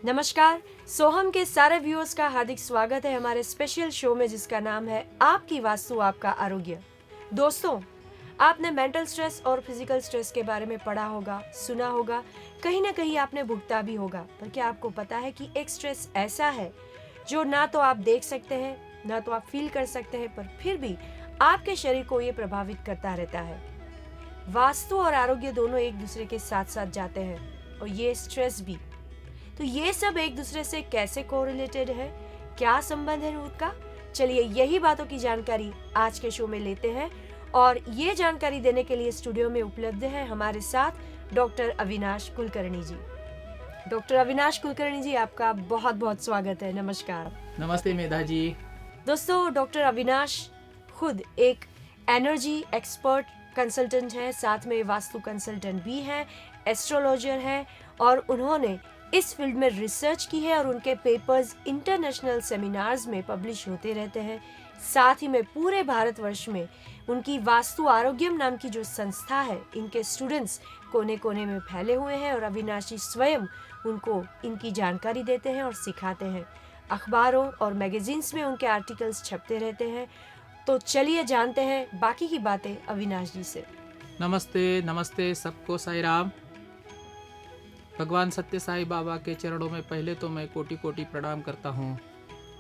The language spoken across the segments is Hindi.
नमस्कार। सोहम के सारे व्यूअर्स का हार्दिक स्वागत है हमारे स्पेशल शो में जिसका नाम है आपकी वास्तु आपका आरोग्य। दोस्तों, आपने मेंटल स्ट्रेस और फिजिकल स्ट्रेस के बारे में पढ़ा होगा, सुना होगा, कहीं ना कहीं आपने भुगता भी होगा। पर क्या आपको पता है कि एक स्ट्रेस ऐसा है जो ना तो आप देख सकते हैं, ना तो आप फील कर सकते हैं, पर फिर भी आपके शरीर को ये प्रभावित करता रहता है। वास्तु और आरोग्य दोनों एक दूसरे के साथ साथ जाते हैं और ये स्ट्रेस भी। तो ये सब एक दूसरे से कैसे कोरिलेटेड है, क्या संबंध है उनका? चलिए यही बातों की जानकारी आज के शो में लेते हैं और ये जानकारी देने के लिए स्टूडियो में उपलब्ध है हमारे साथ डॉक्टर अविनाश कुलकर्णी जी। डॉक्टर अविनाश कुलकर्णी जी, आपका बहुत बहुत स्वागत है। नमस्कार। नमस्ते मेधा जी। दोस्तों, डॉक्टर अविनाश खुद एक एनर्जी एक्सपर्ट कंसल्टेंट है, साथ में वास्तु कंसल्टेंट भी है, एस्ट्रोलॉजर है और उन्होंने इस फील्ड में रिसर्च की है और उनके पेपर्स इंटरनेशनल सेमिनार्स में पब्लिश होते रहते हैं। साथ ही में पूरे भारतवर्ष में उनकी वास्तु आरोग्यम नाम की जो संस्था है, इनके स्टूडेंट्स कोने कोने में फैले हुए हैं और अविनाश जी स्वयं उनको इनकी जानकारी देते हैं और सिखाते हैं। अखबारों और मैगजीन्स में उनके आर्टिकल्स छपते रहते हैं। तो चलिए जानते हैं बाकी की बातें अविनाश जी से। नमस्ते नमस्ते सबको साईं राम। भगवान सत्य साईं बाबा के चरणों में पहले तो मैं कोटि कोटि प्रणाम करता हूँ।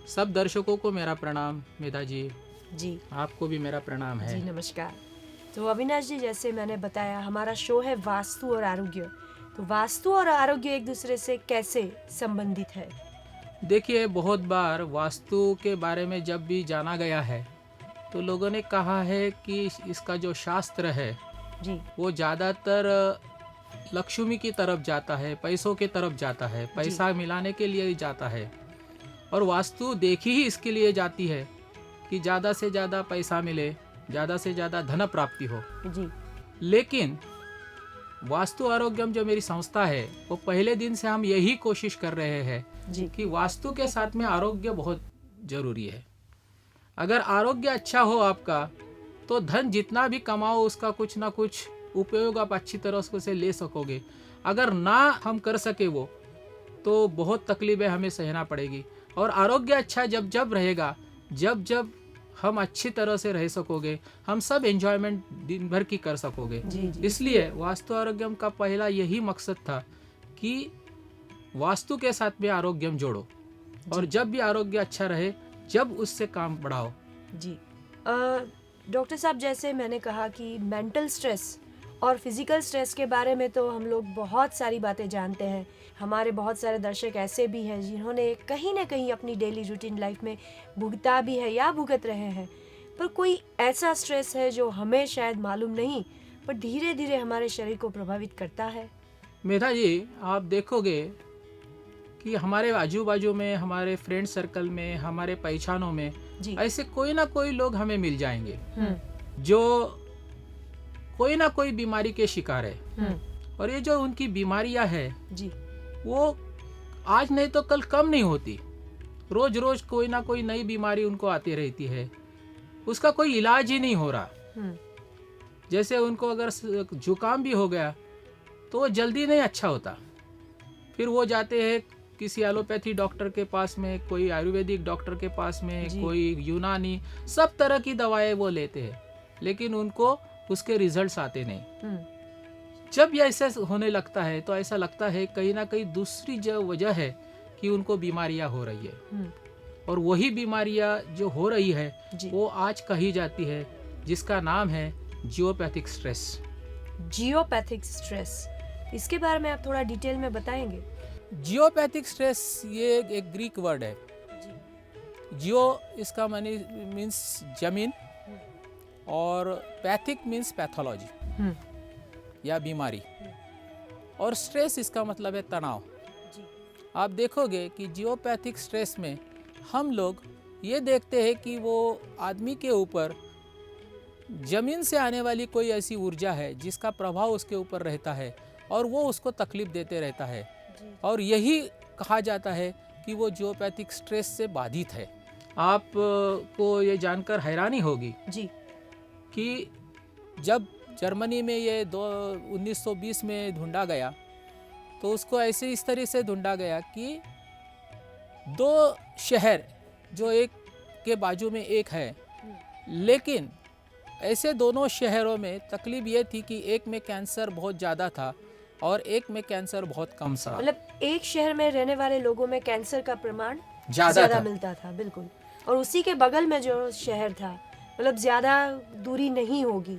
सब दर्शकों को मेरा प्रणाम। मेधा जी जी, आपको भी मेरा प्रणाम है। जी नमस्कार। तो अविनाश जी, जैसे मैंने बताया हमारा शो है वास्तु और आरोग्य। तो वास्तु और आरोग्य एक दूसरे से कैसे संबंधित है? देखिए, बहुत बार वास्तु के बारे में जब भी जाना गया है तो लोगों ने कहा है कि इसका जो शास्त्र है जी, वो ज़्यादातर लक्ष्मी की तरफ जाता है, पैसों की तरफ जाता है, पैसा मिलाने के लिए ही जाता है। और वास्तु देखी ही इसके लिए जाती है कि ज़्यादा से ज़्यादा पैसा मिले, ज़्यादा से ज़्यादा धन प्राप्ति हो। जी, लेकिन वास्तु आरोग्यम जो मेरी संस्था है वो पहले दिन से हम यही कोशिश कर रहे हैं जी, कि वास्तु के साथ में आरोग्य बहुत जरूरी है। अगर आरोग्य अच्छा हो आपका तो धन जितना भी कमाओ उसका कुछ ना कुछ उपयोग आप अच्छी तरह से ले सकोगे। अगर ना हम कर सके वो तो बहुत तकलीफें हमें सहना पड़ेगी। और आरोग्य अच्छा जब जब रहेगा, जब जब हम अच्छी तरह से रह सकोगे, हम सब एंजॉयमेंट दिन भर की कर सकोगे। जी, जी, इसलिए वास्तु आरोग्यम का पहला यही मकसद था कि वास्तु के साथ में आरोग्यम जोड़ो और जब भी आरोग्य अच्छा रहे जब उससे काम बढ़ाओ। जी। डॉक्टर साहब, जैसे मैंने कहा कि मेंटल स्ट्रेस और फिजिकल स्ट्रेस के बारे में तो हम लोग बहुत सारी बातें जानते हैं। हमारे बहुत सारे दर्शक ऐसे भी हैं जिन्होंने कहीं ना कहीं अपनी डेली रूटीन लाइफ में भुगता भी है या भुगत रहे हैं। पर कोई ऐसा स्ट्रेस है जो हमें शायद मालूम नहीं, पर धीरे धीरे हमारे शरीर को प्रभावित करता है। मेधा जी, आप देखोगे कि हमारे आजू बाजू में, हमारे फ्रेंड सर्कल में, हमारे पहचानों में जी, ऐसे कोई ना कोई लोग हमें मिल जाएंगे जो कोई ना कोई बीमारी के शिकार है। और ये जो उनकी बीमारियां है जी, वो आज नहीं तो कल कम नहीं होती। रोज रोज कोई ना कोई नई बीमारी उनको आती रहती है, उसका कोई इलाज ही नहीं हो रहा। जैसे उनको अगर जुकाम भी हो गया तो वो जल्दी नहीं अच्छा होता, फिर वो जाते हैं किसी एलोपैथी डॉक्टर के पास में, कोई आयुर्वेदिक डॉक्टर के पास में, कोई यूनानी, सब तरह की दवाएं वो लेते हैं, लेकिन उनको उसके रिजल्ट्स आते नहीं। जब ये ऐसा होने लगता है तो ऐसा लगता है कहीं ना कहीं दूसरी जो वजह है कि उनको बीमारियां हो रही है। और वही बीमारियां जो हो रही है वो आज कही जाती है, जिसका नाम है जियोपैथिक स्ट्रेस। जियोपैथिक स्ट्रेस, इसके बारे में आप थोड़ा डिटेल में बताएंगे? जियोपैथिक स्ट्रेस ये एक ग्रीक वर्ड है। जियो इसका मानी मीन्स जमीन और पैथिक मीन्स पैथोलॉजी या बीमारी, और स्ट्रेस इसका मतलब है तनाव। आप देखोगे कि जियोपैथिक स्ट्रेस में हम लोग ये देखते हैं कि वो आदमी के ऊपर जमीन से आने वाली कोई ऐसी ऊर्जा है जिसका प्रभाव उसके ऊपर रहता है और वो उसको तकलीफ देते रहता है, और यही कहा जाता है कि वो जियोपैथिक स्ट्रेस से बाधित है। आप को ये जानकर हैरानी होगी जी कि जब जर्मनी में ये 1920 में ढूंढा गया तो उसको ऐसे इस तरह से ढूंढा गया कि दो शहर जो एक के बाजू में एक है, लेकिन ऐसे दोनों शहरों में तकलीफ ये थी कि एक में कैंसर बहुत ज़्यादा था और एक में कैंसर बहुत कम था। मतलब एक शहर में रहने वाले लोगों में कैंसर का प्रमाण ज़्यादा था। मिलता था, बिल्कुल। और उसी के बगल में जो शहर था, मतलब ज़्यादा दूरी नहीं होगी,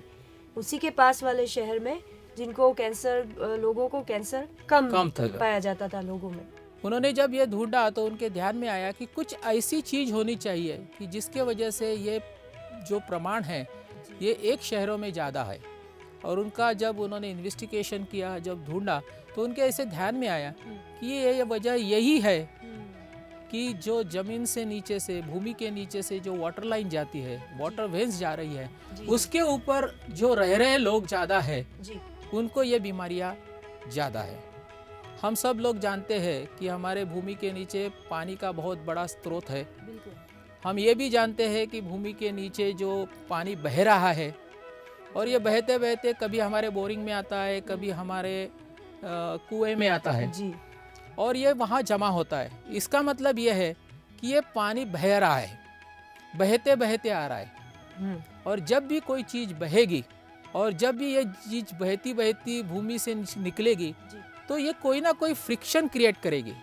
उसी के पास वाले शहर में जिनको कैंसर, लोगों को कैंसर कम था। पाया जाता था लोगों में। उन्होंने जब ये ढूंढा तो उनके ध्यान में आया कि कुछ ऐसी चीज़ होनी चाहिए कि जिसके वजह से ये जो प्रमाण है ये एक शहरों में ज़्यादा है। और उनका जब उन्होंने इन्वेस्टिगेशन किया, जब ढूंढा, तो उनके ऐसे ध्यान में आया कि ये वजह यही है कि जो ज़मीन से नीचे से, भूमि के नीचे से जो वाटर लाइन जाती है, वाटर वेन्स जा रही है, उसके ऊपर जो रह रहे लोग ज़्यादा है, उनको ये बीमारियाँ ज़्यादा है। हम सब लोग जानते हैं कि हमारे भूमि के नीचे पानी का बहुत बड़ा स्रोत है। हम ये भी जानते हैं कि भूमि के नीचे जो पानी बह रहा है और ये बहते बहते कभी हमारे बोरिंग में आता है, कभी हमारे कुएं में आता है जी। और ये वहाँ जमा होता है। इसका मतलब ये है कि ये पानी बह रहा है, बहते बहते आ रहा है। और जब भी कोई चीज़ बहेगी और जब भी ये चीज़ बहती बहती भूमि से निकलेगी तो ये कोई ना कोई फ्रिक्शन क्रिएट करेगी।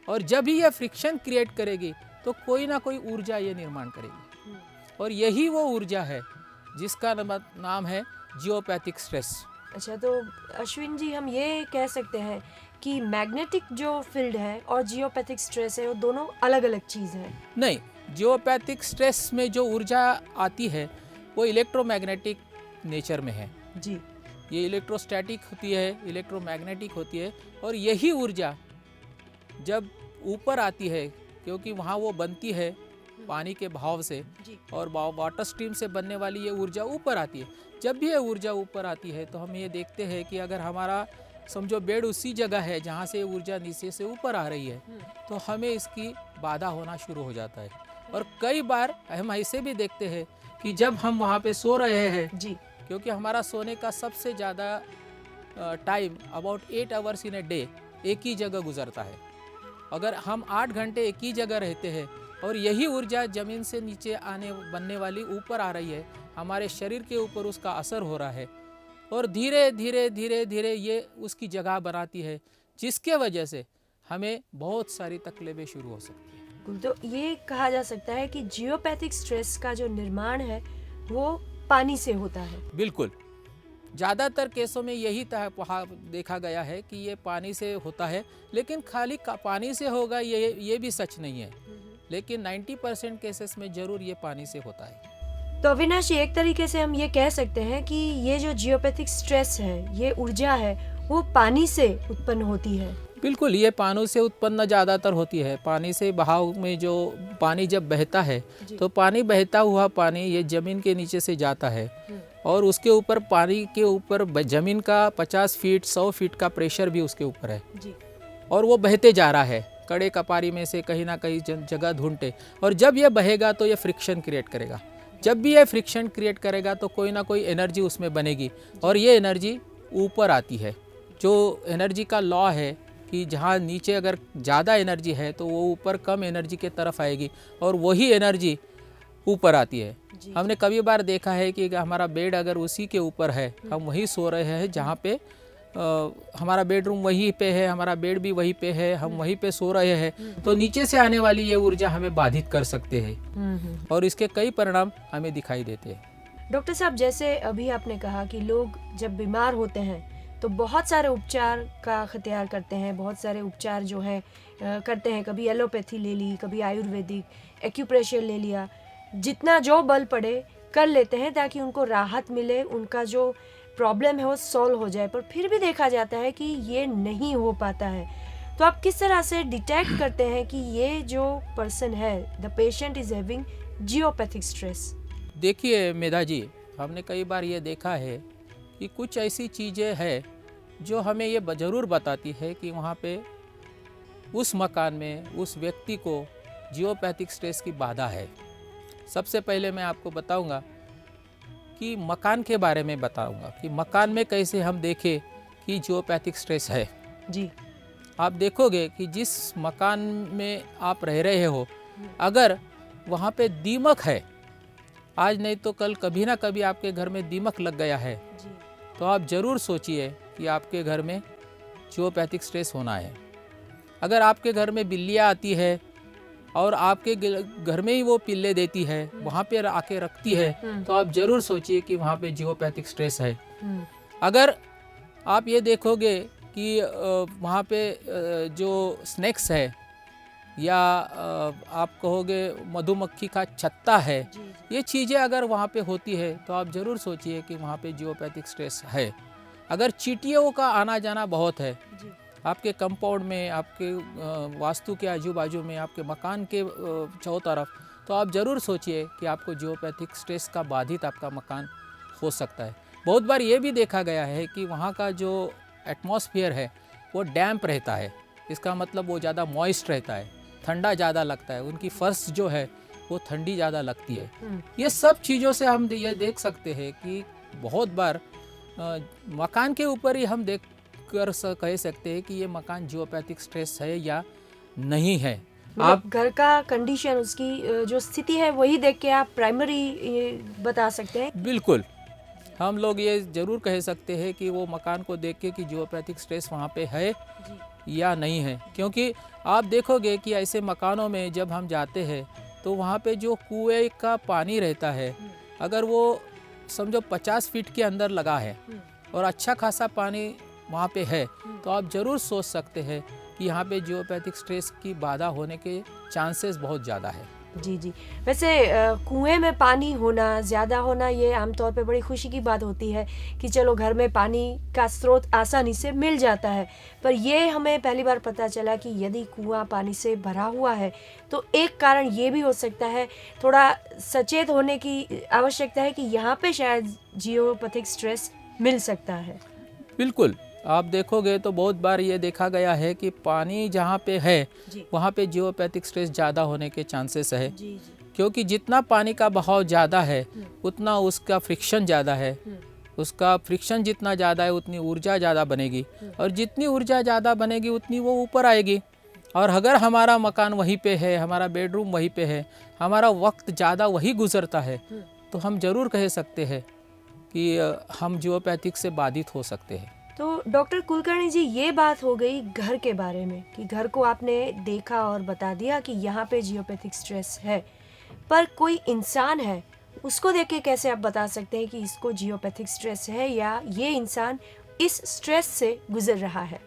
और जब भी ये फ्रिक्शन क्रिएट करेगी तो कोई ना कोई ऊर्जा ये निर्माण करेगी। और यही वो ऊर्जा है जिसका नाम है जियोपैथिक स्ट्रेस। अच्छा, तो अश्विन जी, हम ये कह सकते हैं कि मैग्नेटिक जो फील्ड है और जियोपैथिक स्ट्रेस है वो दोनों अलग अलग चीज़ है? नहीं, जियोपैथिक स्ट्रेस में जो ऊर्जा आती है वो इलेक्ट्रोमैग्नेटिक नेचर में है जी। ये इलेक्ट्रोस्टैटिक होती है, इलेक्ट्रोमैग्नेटिक होती है। और यही ऊर्जा जब ऊपर आती है, क्योंकि वहाँ वो बनती है पानी के बहाव से और वाटर स्ट्रीम से बनने वाली ये ऊर्जा ऊपर आती है। जब भी ये ऊर्जा ऊपर आती है तो हम ये देखते हैं कि अगर हमारा समझो बेड उसी जगह है जहाँ से ऊर्जा नीचे से ऊपर आ रही है तो हमें इसकी बाधा होना शुरू हो जाता है। और कई बार हम ऐसे भी देखते हैं कि जब हम वहाँ पे सो रहे हैं जी, क्योंकि हमारा सोने का सबसे ज़्यादा time about 8 hours in a day एक ही जगह गुजरता है। अगर हम 8 घंटे एक ही जगह रहते हैं और यही ऊर्जा ज़मीन से नीचे बनने वाली ऊपर आ रही है, हमारे शरीर के ऊपर उसका असर हो रहा है और धीरे धीरे धीरे धीरे ये उसकी जगह बनाती है, जिसके वजह से हमें बहुत सारी तकलीफें शुरू हो सकती हैं। तो ये कहा जा सकता है कि जियोपैथिक स्ट्रेस का जो निर्माण है वो पानी से होता है? बिल्कुल, ज़्यादातर केसों में यही देखा गया है कि ये पानी से होता है, लेकिन खाली पानी से होगा ये भी सच नहीं है, लेकिन 90% केसेस में ज़रूर ये पानी से होता है। तो अविनाश, एक तरीके से हम ये कह सकते हैं कि ये जो जियोपैथिक स्ट्रेस है, ये ऊर्जा है, वो पानी से उत्पन्न होती है? बिल्कुल, ये पानी से उत्पन्न ज़्यादातर होती है। पानी से बहाव में जो पानी जब बहता है तो पानी बहता हुआ पानी ये ज़मीन के नीचे से जाता है और उसके ऊपर पानी के ऊपर ज़मीन का 50 फीट 100 फीट का प्रेशर भी उसके ऊपर है जी। और वो बहते जा रहा है कड़े कपारी में से कहीं ना कहीं जगह ढूंढते। और जब ये बहेगा तो ये फ्रिक्शन क्रिएट करेगा। जब भी ये फ्रिक्शन क्रिएट करेगा तो कोई ना कोई एनर्जी उसमें बनेगी और ये एनर्जी ऊपर आती है। जो एनर्जी का लॉ है कि जहाँ नीचे अगर ज़्यादा एनर्जी है तो वो ऊपर कम एनर्जी के तरफ आएगी और वही एनर्जी ऊपर आती है। हमने कभी बार देखा है कि हमारा बेड अगर उसी के ऊपर है, हम वहीं सो रहे हैं जहाँ पे हमारा बेडरूम वहीं पे है, हमारा बेड भी वहीं पे है, हम वहीं पे सो रहे हैं, तो नीचे से आने वाली ये ऊर्जा हमें बाधित कर सकते हैं और इसके कई परिणाम हमें दिखाई देते हैं। डॉक्टर साहब, जैसे अभी आपने कहा कि लोग जब बीमार होते हैं तो बहुत सारे उपचार का अख्तियार करते हैं, बहुत सारे उपचार जो है करते हैं। कभी एलोपैथी ले ली, कभी आयुर्वेदिक, एक्यूप्रेशर ले लिया, जितना जो बल पड़े कर लेते हैं ताकि उनको राहत मिले, उनका जो प्रॉब्लम है वो सॉल्व हो जाए। पर फिर भी देखा जाता है कि ये नहीं हो पाता है। तो आप किस तरह से डिटेक्ट करते हैं कि ये जो पर्सन है, the patient is having geopathic stress? देखिए मेधा जी, हमने कई बार ये देखा है कि कुछ ऐसी चीज़ें हैं जो हमें ये ज़रूर बताती है कि वहाँ पे उस मकान में उस व्यक्ति को जियोपैथिक स्ट्रेस की बाधा है। सबसे पहले मैं आपको बताऊंगा कि मकान के बारे में बताऊंगा कि मकान में कैसे हम देखें कि जियोपैथिक स्ट्रेस है। जी। आप देखोगे कि जिस मकान में आप रह रहे हो, अगर वहाँ पे दीमक है, आज नहीं तो कल कभी ना कभी आपके घर में दीमक लग गया है, तो आप ज़रूर सोचिए कि आपके घर में जियोपैथिक स्ट्रेस होना है। अगर आपके घर में बिल्लियाँ आती है और आपके घर में ही वो पिल्ले देती है, वहाँ पे आके रखती है, तो आप ज़रूर सोचिए कि वहाँ पे जियोपैथिक स्ट्रेस है। अगर आप ये देखोगे कि वहाँ पे जो स्नेक्स है या आप कहोगे मधुमक्खी का छत्ता है, ये चीज़ें अगर वहाँ पे होती है तो आप ज़रूर सोचिए कि वहाँ पे जियोपैथिक स्ट्रेस है। अगर चींटियों का आना जाना बहुत है आपके कंपाउंड में, आपके वास्तु के आजू बाजू में, आपके मकान के चारों तरफ, तो आप ज़रूर सोचिए कि आपको जियोपैथिक स्ट्रेस का बाधित आपका मकान हो सकता है। बहुत बार ये भी देखा गया है कि वहाँ का जो एटमॉस्फेयर है वो डैम्प रहता है, इसका मतलब वो ज़्यादा मॉइस्ट रहता है, ठंडा ज़्यादा लगता है, उनकी फर्श जो है वो ठंडी ज़्यादा लगती है। ये सब चीज़ों से हम ये देख सकते हैं कि बहुत बार मकान के ऊपर ही हम कह सकते हैं कि ये मकान जियोपैथिक स्ट्रेस है या नहीं है। आप घर का कंडीशन, उसकी जो स्थिति है वही देख के आप प्राइमरी बता सकते हैं। बिल्कुल, हम लोग ये ज़रूर कह सकते हैं कि वो मकान को देख के कि जियोपैथिक स्ट्रेस वहाँ पे है या नहीं है, क्योंकि आप देखोगे कि ऐसे मकानों में जब हम जाते हैं तो वहाँ पे जो कुएं का पानी रहता है, अगर वो समझो 50 फीट के अंदर लगा है और अच्छा खासा पानी वहाँ पे है, तो आप ज़रूर सोच सकते हैं कि यहाँ पे जियोपैथिक स्ट्रेस की बाधा होने के चांसेस बहुत ज़्यादा है। जी जी। वैसे कुएं में पानी होना, ज़्यादा होना, ये आमतौर पे बड़ी खुशी की बात होती है कि चलो घर में पानी का स्रोत आसानी से मिल जाता है, पर ये हमें पहली बार पता चला कि यदि कुआं पानी से भरा हुआ है तो एक कारण ये भी हो सकता है, थोड़ा सचेत होने की आवश्यकता है कि यहाँ पे शायद जियोपैथिक स्ट्रेस मिल सकता है। बिल्कुल, आप देखोगे तो बहुत बार ये देखा गया है कि पानी जहाँ पे है वहाँ पे जियोपैथिक स्ट्रेस ज़्यादा होने के चांसेस है, क्योंकि जितना पानी का बहाव ज़्यादा है उतना उसका फ्रिक्शन ज़्यादा है, उसका फ्रिक्शन जितना ज़्यादा है उतनी ऊर्जा ज़्यादा बनेगी, और जितनी ऊर्जा ज़्यादा बनेगी उतनी वो ऊपर आएगी। और अगर हमारा मकान वहीं पे है, हमारा बेडरूम वहीं पे है, हमारा वक्त ज़्यादा वही गुजरता है, तो हम ज़रूर कह सकते हैं कि हम जियोपैथिक से बाधित हो सकते हैं। तो डॉक्टर कुलकर्णी जी, ये बात हो गई घर के बारे में कि घर को आपने देखा और बता दिया कि यहाँ पे जियोपैथिक स्ट्रेस है, पर कोई इंसान है, उसको देख के कैसे आप बता सकते हैं कि इसको जियोपैथिक स्ट्रेस है या ये इंसान इस स्ट्रेस से गुजर रहा है?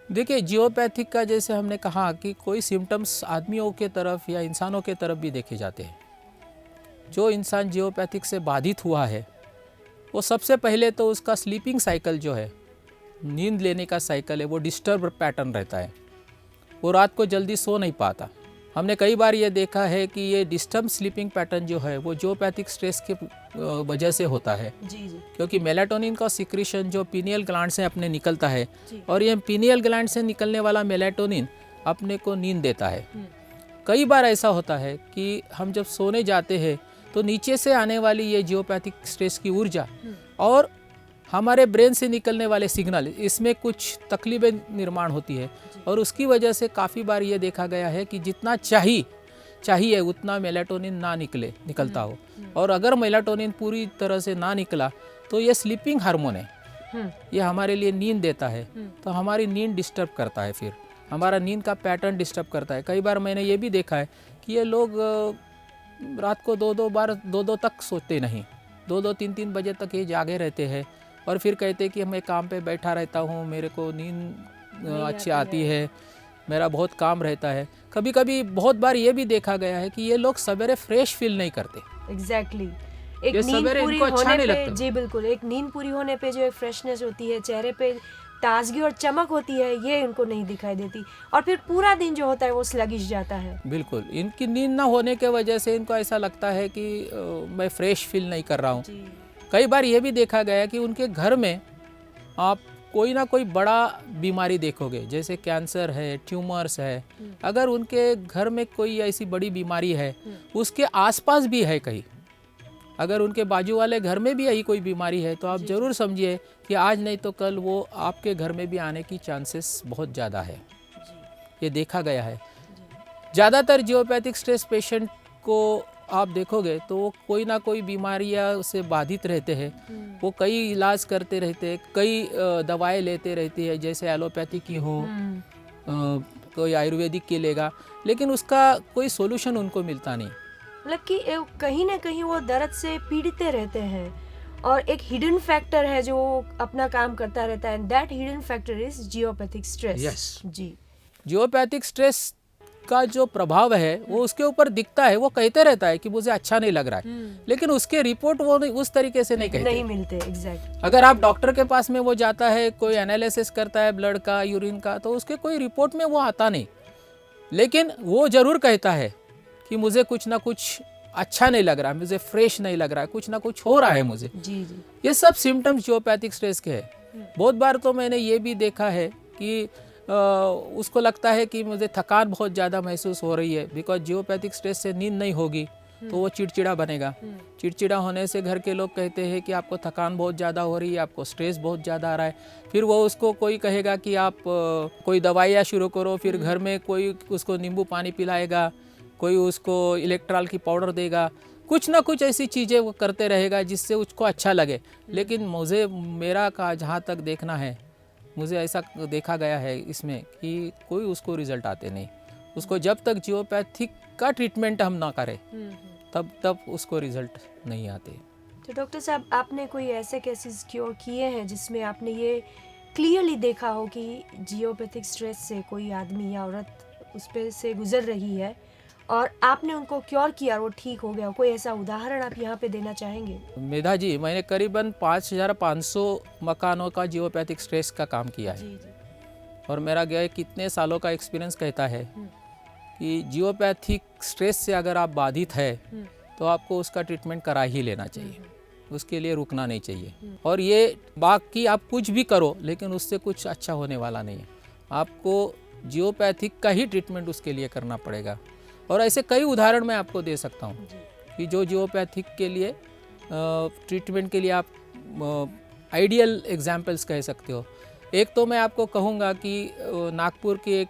देखिए, जियोपैथिक का जैसे हमने कहा कि कोई सिम्टम्स आदमियों के तरफ या इंसानों के तरफ भी देखे जाते हैं। जो इंसान जियोपैथिक से बाधित हुआ है वो सबसे पहले तो उसका स्लीपिंग साइकिल जो है, नींद लेने का साइकिल है, वो डिस्टर्ब पैटर्न रहता है, वो रात को जल्दी सो नहीं पाता। हमने कई बार ये देखा है कि ये डिस्टर्ब स्लीपिंग पैटर्न जो है वो जियोपैथिक स्ट्रेस के वजह से होता है। जी। क्योंकि मेलाटोनिन का सिक्रीशन जो पीनियल ग्लैंड से अपने निकलता है, और ये पीनियल ग्लैंड से निकलने वाला मेलाटोनिन अपने को नींद देता है। कई बार ऐसा होता है कि हम जब सोने जाते हैं तो नीचे से आने वाली ये जियोपैथिक स्ट्रेस की ऊर्जा और हमारे ब्रेन से निकलने वाले सिग्नल, इसमें कुछ तकलीफें निर्माण होती है, और उसकी वजह से काफ़ी बार ये देखा गया है कि जितना चाहिए उतना मेलाटोनिन ना निकलता हो, और अगर मेलाटोनिन पूरी तरह से ना निकला तो ये स्लीपिंग हार्मोन है, ये हमारे लिए नींद देता है, तो हमारी नींद डिस्टर्ब करता है, फिर हमारा नींद का पैटर्न डिस्टर्ब करता है। कई बार मैंने ये भी देखा है कि ये लोग रात को दो तक सोते नहीं, 2-3 बजे तक ये जागे रहते हैं, और फिर कहते हैं कि मैं काम पे बैठा रहता हूँ, मेरे को नींद अच्छी आती है, मेरा बहुत काम रहता है। कभी कभी बहुत बार ये भी देखा गया है कि ये लोग सवेरे फ्रेश फील नहीं करते। एग्जैक्टली। एक ये नींद सवेरे पूरी इनको अच्छा होने नहीं पे, लगता। जी बिल्कुल, एक नींद पूरी होने पे जो एक फ्रेशनेस होती है, चेहरे पे ताजगी और चमक होती है, ये इनको नहीं दिखाई देती, और फिर पूरा दिन जो होता है वो स्लगिश जाता है। बिल्कुल, इनकी नींद ना होने के वजह से इनको ऐसा लगता है कि मैं फ्रेश फील नहीं कर रहा हूँ। कई बार ये भी देखा गया है कि उनके घर में आप कोई ना कोई बड़ा बीमारी देखोगे, जैसे कैंसर है, ट्यूमर्स है, अगर उनके घर में कोई ऐसी बड़ी बीमारी है, उसके आसपास भी है कहीं, अगर उनके बाजू वाले घर में भी यही कोई बीमारी है, तो आप ज़रूर समझिए कि आज नहीं तो कल वो आपके घर में भी आने की चांसेस बहुत ज़्यादा है। ये देखा गया है। ज़्यादातर जियोपैथिक स्ट्रेस पेशेंट को आप देखोगे तो वो कोई ना कोई बीमारियां से बाधित रहते हैं। वो कई इलाज करते रहते हैं, कई दवाएं लेते रहते हैं, जैसे एलोपैथी की हो, कोई आयुर्वेदिक की लेगा, लेकिन उसका कोई सोल्यूशन उनको मिलता नहीं। मतलब कि कहीं ना कहीं वो दर्द से पीड़ित रहते हैं और एक हिडन फैक्टर है जो अपना काम करता रहता है, and that hidden factor is geopathic stress. Yes, जी। जियोपैथिक स्ट्रेस का जो प्रभाव है वो उसके ऊपर दिखता है। वो कहते रहता है कि मुझे अच्छा नहीं लग रहा है, लेकिन उसके रिपोर्ट वो उस तरीके से नहीं कहते, नहीं मिलते। एग्जैक्ट। अगर आप डॉक्टर के पास में वो जाता है, कोई एनालिसिस करता है ब्लड का, यूरिन का, तो उसके कोई रिपोर्ट में वो आता नहीं, लेकिन वो जरूर कहता है कि मुझे कुछ ना कुछ अच्छा नहीं लग रहा, मुझे फ्रेश नहीं लग रहा है, कुछ ना कुछ हो रहा है मुझे। जी जी। ये सब सिम्टम्स जियोपैथिक स्ट्रेस के हैं। बहुत बार तो मैंने ये भी देखा है कि उसको लगता है कि मुझे थकान बहुत ज़्यादा महसूस हो रही है, बिकॉज जियोपैथिक स्ट्रेस से नींद नहीं होगी तो वो चिड़चिड़ा बनेगा। चिड़चिड़ा होने से घर के लोग कहते हैं कि आपको थकान बहुत ज़्यादा हो रही है, आपको स्ट्रेस बहुत ज़्यादा आ रहा है। फिर वो उसको कोई कहेगा कि आप कोई दवाइयाँ शुरू करो, फिर घर में कोई उसको नींबू पानी पिलाएगा, कोई उसको इलेक्ट्रॉल की पाउडर देगा, कुछ ना कुछ ऐसी चीज़ें वो करते रहेगा जिससे उसको अच्छा लगे। लेकिन मेरा का जहाँ तक देखना है, मुझे ऐसा देखा गया है इसमें कि कोई उसको रिजल्ट आते नहीं। उसको जब तक जियोपैथिक का ट्रीटमेंट हम ना करें तब उसको रिजल्ट नहीं आते। तो डॉक्टर साहब, आपने कोई ऐसे केसेस क्योर किए हैं जिसमें आपने ये क्लियरली देखा हो कि जियोपैथिक स्ट्रेस से कोई आदमी या औरत उस पे से गुजर रही है और आपने उनको क्योर किया और वो ठीक हो गया? कोई ऐसा उदाहरण आप यहाँ पे देना चाहेंगे? मेधा जी, मैंने करीबन 5500 मकानों का जियोपैथिक स्ट्रेस का काम किया है। जी जी। और मेरा गया कितने सालों का एक्सपीरियंस कहता है कि जियोपैथिक स्ट्रेस से अगर आप बाधित है तो आपको उसका ट्रीटमेंट करा ही लेना चाहिए, उसके लिए रुकना नहीं चाहिए। और ये बाकी आप कुछ भी करो लेकिन उससे कुछ अच्छा होने वाला नहीं है, आपको जियोपैथिक का ही ट्रीटमेंट उसके लिए करना पड़ेगा। और ऐसे कई उदाहरण मैं आपको दे सकता हूँ कि जो जियोपैथिक के लिए ट्रीटमेंट के लिए आप आइडियल एग्जाम्पल्स कह सकते हो। एक तो मैं आपको कहूँगा कि नागपुर के एक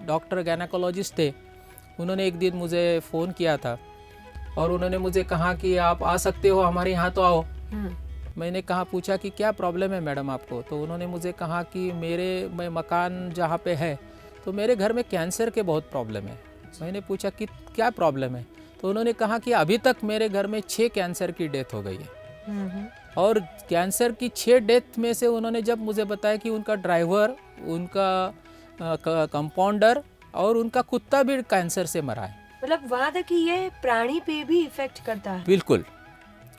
डॉक्टर गायनेकोलॉजिस्ट थे, उन्होंने एक दिन मुझे फ़ोन किया था और उन्होंने मुझे कहा कि आप आ सकते हो हमारे यहाँ, तो आओ। मैंने पूछा कि क्या प्रॉब्लम है मैडम आपको? तो उन्होंने मुझे कहा कि मैं मकान जहाँ पे है तो मेरे घर में कैंसर के बहुत प्रॉब्लम है। मैंने पूछा कि क्या प्रॉब्लम है? तो उन्होंने कहा कि अभी तक मेरे घर में 6 कैंसर की डेथ हो गई है। और कैंसर की 6 डेथ में से उन्होंने जब मुझे बताया कि उनका ड्राइवर, उनका कंपाउंडर और उनका कुत्ता भी कैंसर से मरा है। मतलब वहाँ तक कि ये प्राणी पे भी इफेक्ट करता है? बिल्कुल,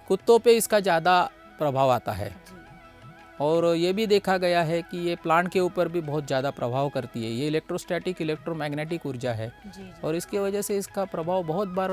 कुत्तों पे इसका ज़्यादा प्रभाव आता है। और ये भी देखा गया है कि ये प्लांट के ऊपर भी बहुत ज़्यादा प्रभाव करती है। ये इलेक्ट्रोस्टैटिक इलेक्ट्रोमैग्नेटिक ऊर्जा है और इसकी वजह से इसका प्रभाव बहुत बार